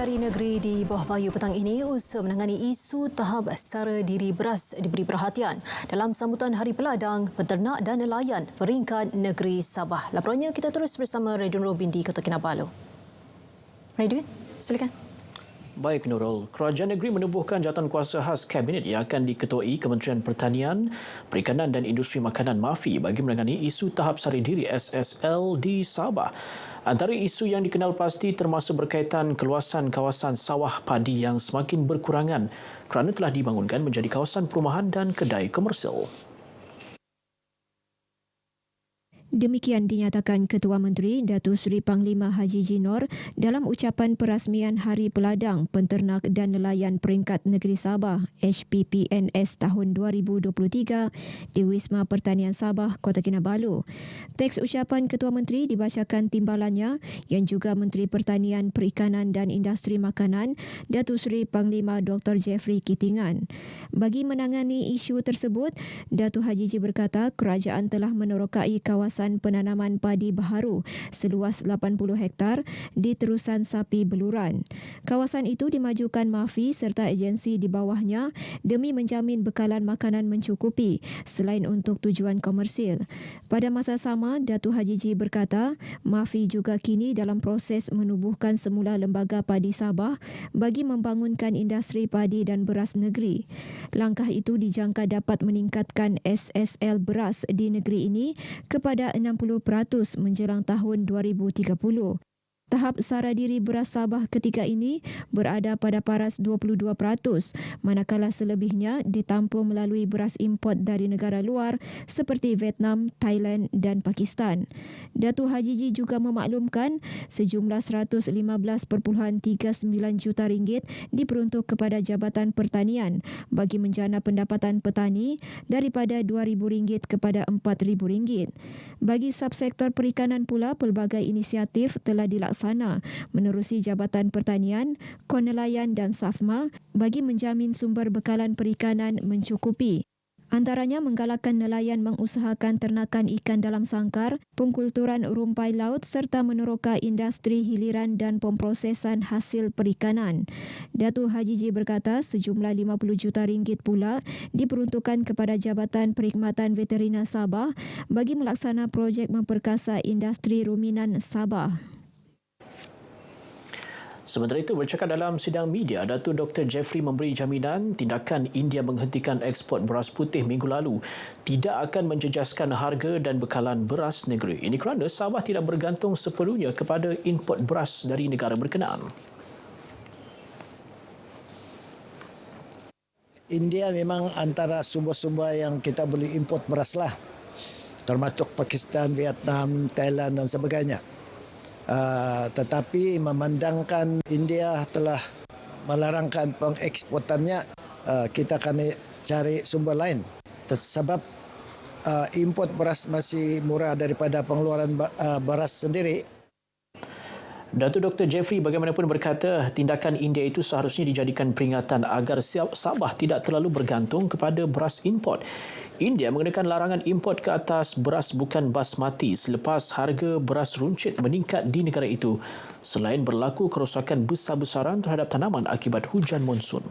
Hari Negeri di Bawah Bayu petang ini usaha menangani isu tahap sara diri beras diberi perhatian dalam sambutan Hari Peladang Peternak dan Nelayan peringkat negeri Sabah. Laporannya kita terus bersama Redun Robin di Kota Kinabalu. Redun, silakan. Baik Nurul, Kerajaan Negeri menubuhkan jawatankuasa khas Kabinet yang akan diketuai Kementerian Pertanian, Perikanan dan Industri Makanan MAFI bagi menangani isu tahap sara diri SSL di Sabah. Antara isu yang dikenal pasti termasuk berkaitan keluasan kawasan sawah padi yang semakin berkurangan kerana telah dibangunkan menjadi kawasan perumahan dan kedai komersial. Demikian dinyatakan Ketua Menteri Datuk Seri Panglima Haji Jinor dalam ucapan perasmian Hari Peladang Peternak dan Nelayan Peringkat Negeri Sabah HPPNS tahun 2023 di Wisma Pertanian Sabah, Kota Kinabalu. Teks ucapan Ketua Menteri dibacakan timbalannya yang juga Menteri Pertanian, Perikanan dan Industri Makanan Datuk Seri Panglima Dr. Jeffrey Kitingan. Bagi menangani isu tersebut, Datuk Haji Ji berkata kerajaan telah menerokai kawasan penanaman padi baharu seluas 80 hektar di terusan Sapi Beluran. Kawasan itu dimajukan MAFI serta agensi di bawahnya demi menjamin bekalan makanan mencukupi selain untuk tujuan komersil. Pada masa sama, Datuk Haji Ji berkata MAFI juga kini dalam proses menubuhkan semula Lembaga Padi Sabah bagi membangunkan industri padi dan beras negeri. Langkah itu dijangka dapat meningkatkan SSL beras di negeri ini kepada 60% menjelang tahun 2030. Tahap sara diri beras Sabah ketika ini berada pada paras 22%, manakala selebihnya ditampung melalui beras import dari negara luar seperti Vietnam, Thailand dan Pakistan. Datuk Haji Ji juga memaklumkan sejumlah 115.39 juta ringgit diperuntuk kepada Jabatan Pertanian bagi menjana pendapatan petani daripada RM2,000 kepada RM4,000. Bagi subsektor perikanan pula, pelbagai inisiatif telah dilaksanakan menerusi Jabatan Pertanian, Konelayan dan SAFMA bagi menjamin sumber bekalan perikanan mencukupi. Antaranya menggalakkan nelayan mengusahakan ternakan ikan dalam sangkar, pengkulturan rumpai laut serta meneroka industri hiliran dan pemprosesan hasil perikanan. Datuk Haji Ji berkata sejumlah RM50 juta pula diperuntukkan kepada Jabatan Perkhidmatan Veterina Sabah bagi melaksana projek memperkasa industri ruminan Sabah. Sementara itu, bercakap dalam sidang media, Datuk Dr. Jeffrey memberi jaminan tindakan India menghentikan ekspor beras putih minggu lalu tidak akan menjejaskan harga dan bekalan beras negeri. Ini kerana Sabah tidak bergantung sepenuhnya kepada import beras dari negara berkenaan. India memang antara sumber-sumber yang kita boleh import beras lah, termasuk Pakistan, Vietnam, Thailand dan sebagainya. Tetapi memandangkan India telah melarangkan pengeksportannya, kita akan cari sumber lain. Sebab import beras masih murah daripada pengeluaran beras sendiri. Datuk Dr. Jeffrey bagaimanapun berkata tindakan India itu seharusnya dijadikan peringatan agar Sabah tidak terlalu bergantung kepada beras import. India mengenakan larangan import ke atas beras bukan basmati selepas harga beras runcit meningkat di negara itu selain berlaku kerosakan besar-besaran terhadap tanaman akibat hujan monsun.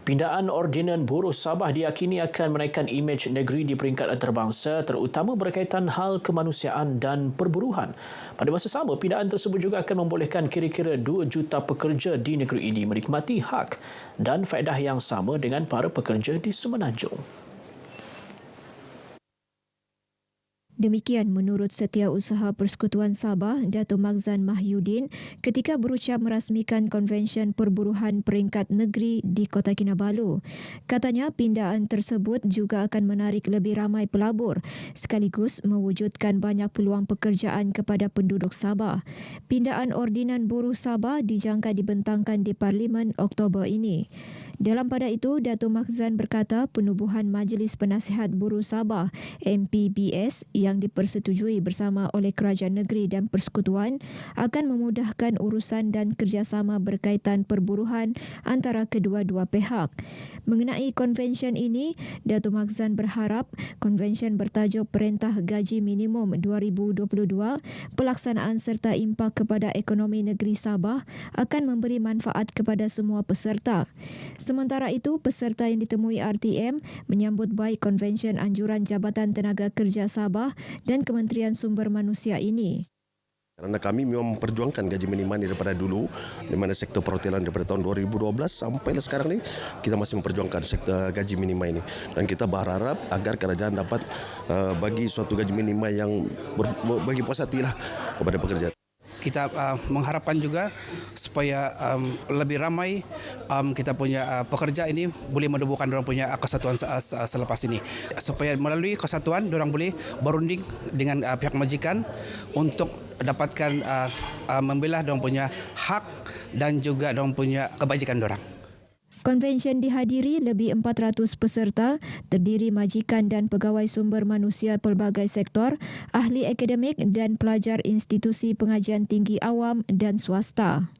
Pindaan Ordinan Buruh Sabah diyakini akan menaikkan imej negeri di peringkat antarabangsa terutama berkaitan hal kemanusiaan dan perburuhan. Pada masa sama, pindaan tersebut juga akan membolehkan kira-kira 2 juta pekerja di negeri ini menikmati hak dan faedah yang sama dengan para pekerja di Semenanjung. Demikian menurut Setiausaha Persekutuan Sabah, Datuk Magzan Mahyudin ketika berucap merasmikan Konvensyen Perburuhan Peringkat Negeri di Kota Kinabalu. Katanya pindaan tersebut juga akan menarik lebih ramai pelabur sekaligus mewujudkan banyak peluang pekerjaan kepada penduduk Sabah. Pindaan Ordinan Buruh Sabah dijangka dibentangkan di Parlimen Oktober ini. Dalam pada itu, Dato' Makhzan berkata penubuhan Majlis Penasihat Buruh Sabah MPBS yang dipersetujui bersama oleh Kerajaan Negeri dan Persekutuan akan memudahkan urusan dan kerjasama berkaitan perburuhan antara kedua-dua pihak. Mengenai konvensyen ini, Dato' Makhzan berharap konvensyen bertajuk Perintah Gaji Minimum 2022, pelaksanaan serta impak kepada ekonomi negeri Sabah akan memberi manfaat kepada semua peserta. Sementara itu, peserta yang ditemui RTM menyambut baik konvensyen anjuran Jabatan Tenaga Kerja Sabah dan Kementerian Sumber Manusia ini. Kerana kami memang memperjuangkan gaji minimum ini daripada dulu, di mana sektor perhotelan daripada tahun 2012 sampai sekarang ni kita masih memperjuangkan sektor gaji minimum ini, dan kita berharap agar kerajaan dapat bagi suatu gaji minimum yang bagi puas hatilah kepada pekerja. Kita mengharapkan juga supaya lebih ramai kita punya pekerja ini boleh menubuhkan orang punya kesatuan selepas ini. Supaya melalui kesatuan, orang boleh berunding dengan pihak majikan untuk dapatkan membela orang punya hak dan juga orang punya kebajikan orang. Konvensyen dihadiri lebih 400 peserta, terdiri majikan dan pegawai sumber manusia pelbagai sektor, ahli akademik dan pelajar institusi pengajian tinggi awam dan swasta.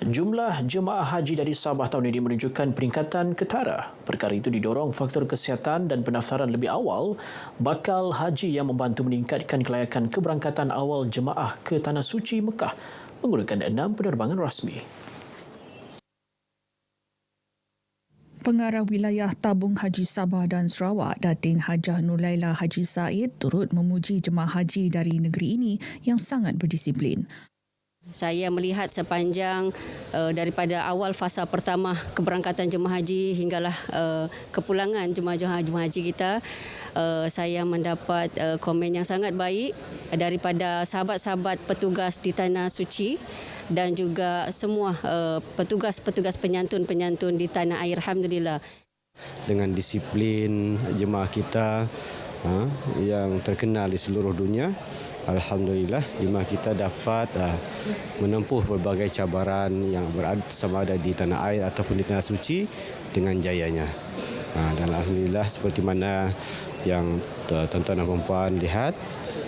Jumlah jemaah haji dari Sabah tahun ini menunjukkan peningkatan ketara. Perkara itu didorong faktor kesihatan dan pendaftaran lebih awal bakal haji yang membantu meningkatkan kelayakan keberangkatan awal jemaah ke Tanah Suci Mekah menggunakan 6 penerbangan rasmi. Pengarah Wilayah Tabung Haji Sabah dan Sarawak, Datin Hajah Nurlaila Haji Said turut memuji jemaah haji dari negeri ini yang sangat berdisiplin. Saya melihat sepanjang daripada awal fasa pertama keberangkatan jemaah haji hinggalah kepulangan jemaah haji kita, saya mendapat komen yang sangat baik daripada sahabat-sahabat petugas di Tanah Suci dan juga semua petugas-petugas penyantun-penyantun di tanah air. Alhamdulillah. Dengan disiplin jemaah kita yang terkenal di seluruh dunia, alhamdulillah jemaah kita dapat menempuh berbagai cabaran yang berada sama ada di tanah air ataupun di Tanah Suci dengan jayanya. Dan alhamdulillah seperti mana yang tuan-tuan dan puan lihat,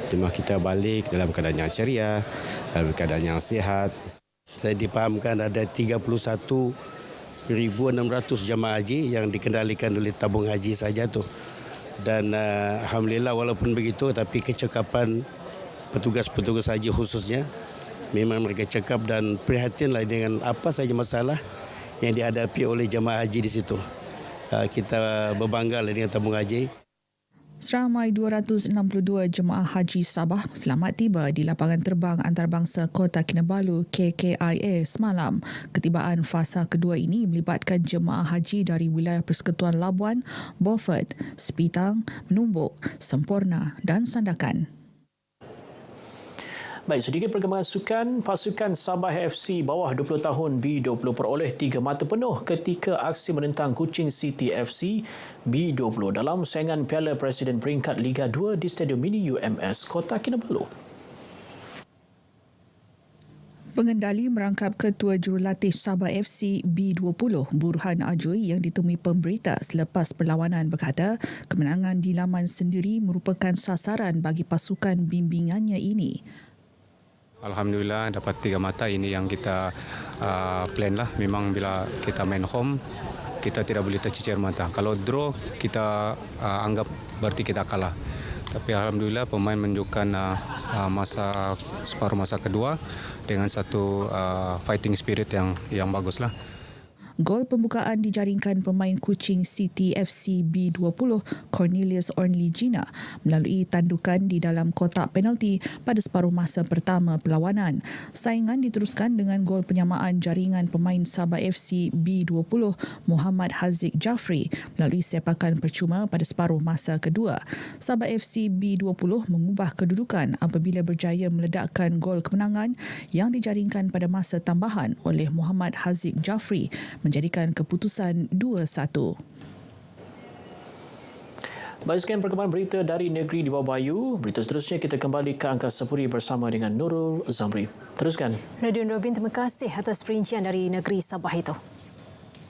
jemaah kita balik dalam keadaan yang ceria, dalam keadaan yang sihat. Saya dipahamkan ada 31,600 jemaah haji yang dikendalikan oleh tabung haji saja tu. Dan alhamdulillah walaupun begitu, tapi kecekapan petugas-petugas haji khususnya memang mereka cekap dan prihatinlah dengan apa saja masalah yang dihadapi oleh jemaah haji di situ. Kita berbangga dengan tabung haji. Seramai 262 jemaah haji Sabah selamat tiba di lapangan terbang antarabangsa Kota Kinabalu KKIA semalam. Ketibaan fasa kedua ini melibatkan jemaah haji dari wilayah Persekutuan Labuan, Beaufort, Sepitang, Menumbuk, Semporna dan Sandakan. Baik, sedikit perkembangan sukan. Pasukan Sabah FC bawah 20 tahun B20 peroleh 3 mata penuh ketika aksi menentang Kuching City FC B20 dalam saingan Piala Presiden peringkat Liga 2 di Stadium Mini UMS Kota Kinabalu. Pengendali merangkap Ketua Jurulatih Sabah FC B20, Burhan Ajoy yang ditemui pemberita selepas perlawanan berkata kemenangan di laman sendiri merupakan sasaran bagi pasukan bimbingannya ini. Alhamdulillah dapat 3 mata, ini yang kita plan lah. Memang bila kita main home, kita tidak boleh tercicir mata. Kalau draw, kita anggap berarti kita kalah. Tapi Alhamdulillah pemain menunjukkan separuh masa kedua dengan satu fighting spirit yang bagus lah. Gol pembukaan dijaringkan pemain Kuching City FC B20 Cornelius Only Gina melalui tandukan di dalam kotak penalti pada separuh masa pertama perlawanan. Saingan diteruskan dengan gol penyamaan jaringan pemain Sabah FC B20 Muhammad Haziq Jafri melalui sepakan percuma pada separuh masa kedua. Sabah FC B20 mengubah kedudukan apabila berjaya meledakkan gol kemenangan yang dijaringkan pada masa tambahan oleh Muhammad Haziq Jafri menjadikan keputusan 2-1. Baik, sekian perkembangan berita dari negeri di bawah Bayu. Berita seterusnya kita kembali ke Angkasa Puri bersama dengan Nurul Zamri. Teruskan. Radio Nurul Bin, terima kasih atas perincian dari negeri Sabah itu.